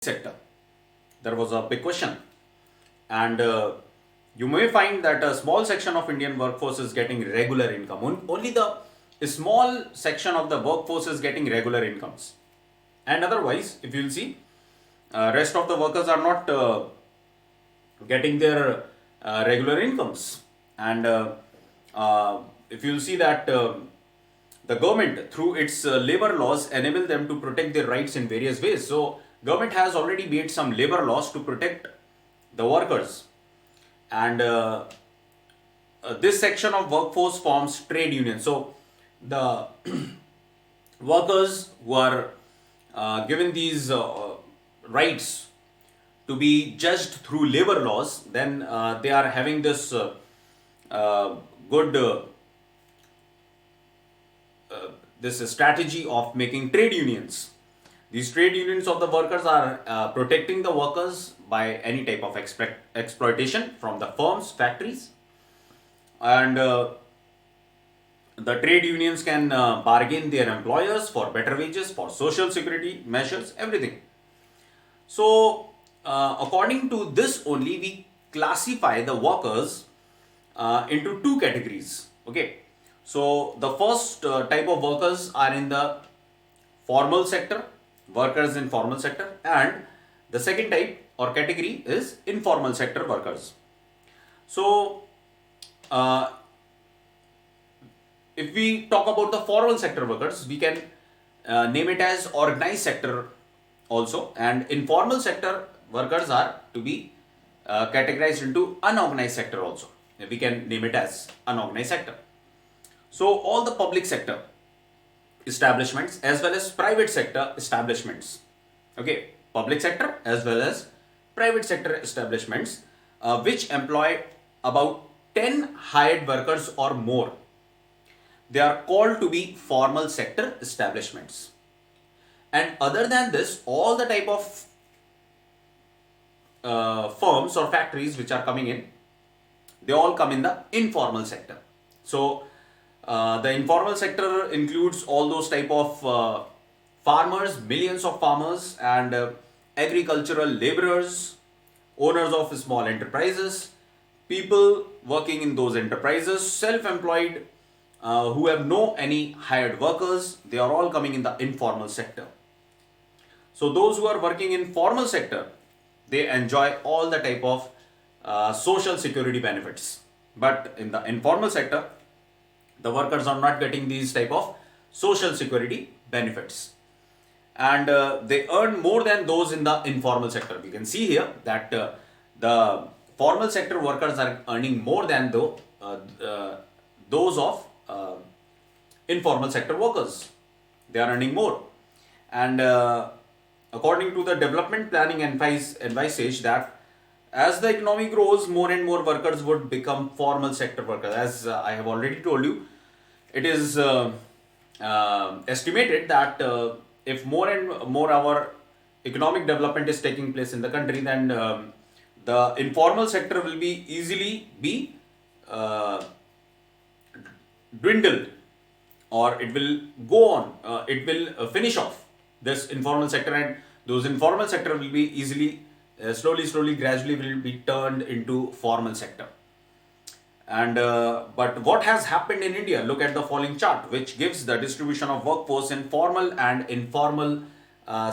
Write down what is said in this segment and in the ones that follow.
sector. There was a big question, and you may find that a small section of Indian workforce is getting regular income. Only the small section of the workforce is getting regular incomes, and otherwise, if you'll see, rest of the workers are not getting their regular incomes. And if you'll see that the government through its labor laws enable them to protect their rights in various ways. So government has already made some labor laws to protect the workers, and this section of workforce forms trade unions. So the workers who are given these rights to be judged through labor laws, then they are having this good this strategy of making trade unions. These trade unions of the workers are protecting the workers by any type of exploitation from the firms, factories, and the trade unions can bargain their employers for better wages, for social security measures, everything. So, according to this only, we classify the workers into two categories. Okay, so the first type of workers are in the formal sector, workers in formal sector, and the second type or category is informal sector workers. So, if we talk about the formal sector workers, we can name it as organized sector also, and informal sector workers are to be categorized into unorganized sector also. We can name it as unorganized sector. So all the public sector establishments as well as private sector establishments, okay, public sector as well as private sector establishments which employ about 10 hired workers or more, they are called to be formal sector establishments. And other than this, all the type of firms or factories which are coming in, they all come in the informal sector. So the informal sector includes all those type of farmers, millions of farmers, and agricultural laborers, owners of small enterprises, people working in those enterprises, self-employed, who have no any hired workers, they are all coming in the informal sector. So those who are working in formal sector, they enjoy all the type of social security benefits. But in the informal sector, the workers are not getting these type of social security benefits, and they earn more than those in the informal sector. We can see here that the formal sector workers are earning more than those of informal sector workers. They are earning more, and according to the development planning envisage that as the economy grows, more and more workers would become formal sector workers. As I have already told you, it is estimated that if more and more our economic development is taking place in the country, then the informal sector will be easily be dwindled, or it will go on, it will finish off this informal sector, and those informal sector will be easily slowly gradually will be turned into formal sector. And but what has happened in India? Look at the following chart, which gives the distribution of workforce in formal and informal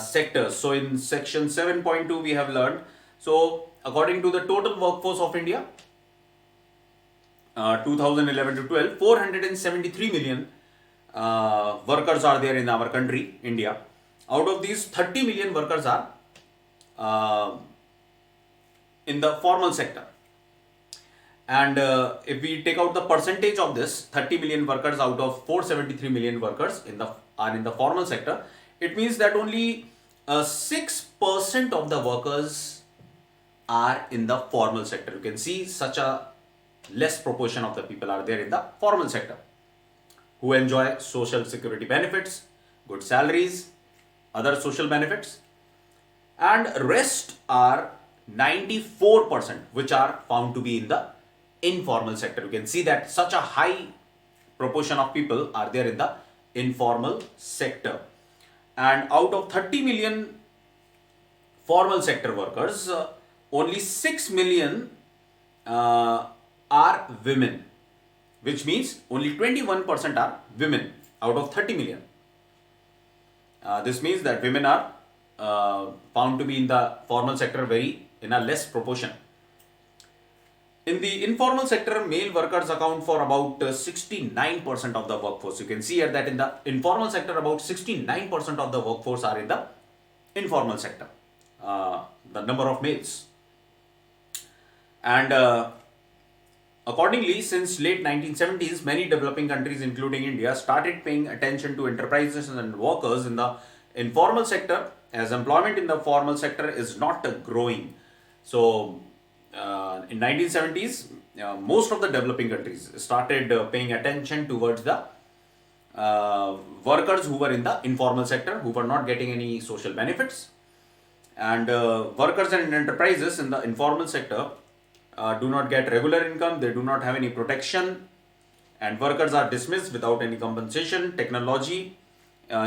sectors. So in section 7.2 we have learned, so according to the total workforce of India, 2011 to 12, 473 million workers are there in our country, India. Out of these, 30 million workers are in the formal sector. And if we take out the percentage of this 30 million workers out of 473 million workers are in the formal sector, it means that only 6% of the workers are in the formal sector. You can see such a less proportion of the people are there in the formal sector who enjoy social security benefits, good salaries, other social benefits, and rest are 94% which are found to be in the informal sector. You can see that such a high proportion of people are there in the informal sector. And out of 30 million formal sector workers, only 6 million are women, which means only 21% are women out of 30 million. This means that women are found to be in the formal sector very in a less proportion. In the informal sector, male workers account for about 69% of the workforce. You can see here that in the informal sector, about 69% of the workforce are in the informal sector, the number of males. And accordingly, since late 1970s, many developing countries, including India, started paying attention to enterprises and workers in the informal sector, as employment in the formal sector is not growing. So, in 1970s, most of the developing countries started paying attention towards the workers who were in the informal sector, who were not getting any social benefits. And workers and enterprises in the informal sector do not get regular income, they do not have any protection, and workers are dismissed without any compensation. Technology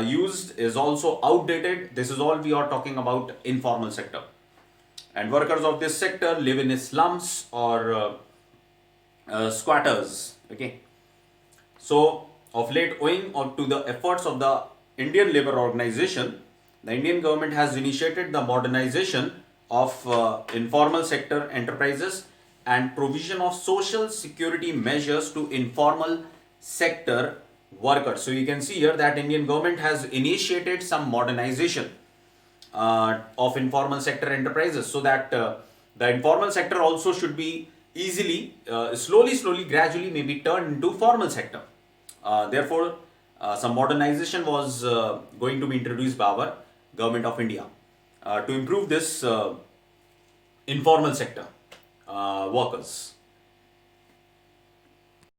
used is also outdated. This is all we are talking about informal sector. And workers of this sector live in slums or squatters. Okay. So, of late, owing to the efforts of the Indian Labour Organization, the Indian government has initiated the modernization of informal sector enterprises and provision of social security measures to informal sector workers. So, you can see here that Indian government has initiated some modernization of informal sector enterprises, so that the informal sector also should be easily, slowly, gradually maybe turned into formal sector. Therefore, some modernization was going to be introduced by our government of India to improve this informal sector workers.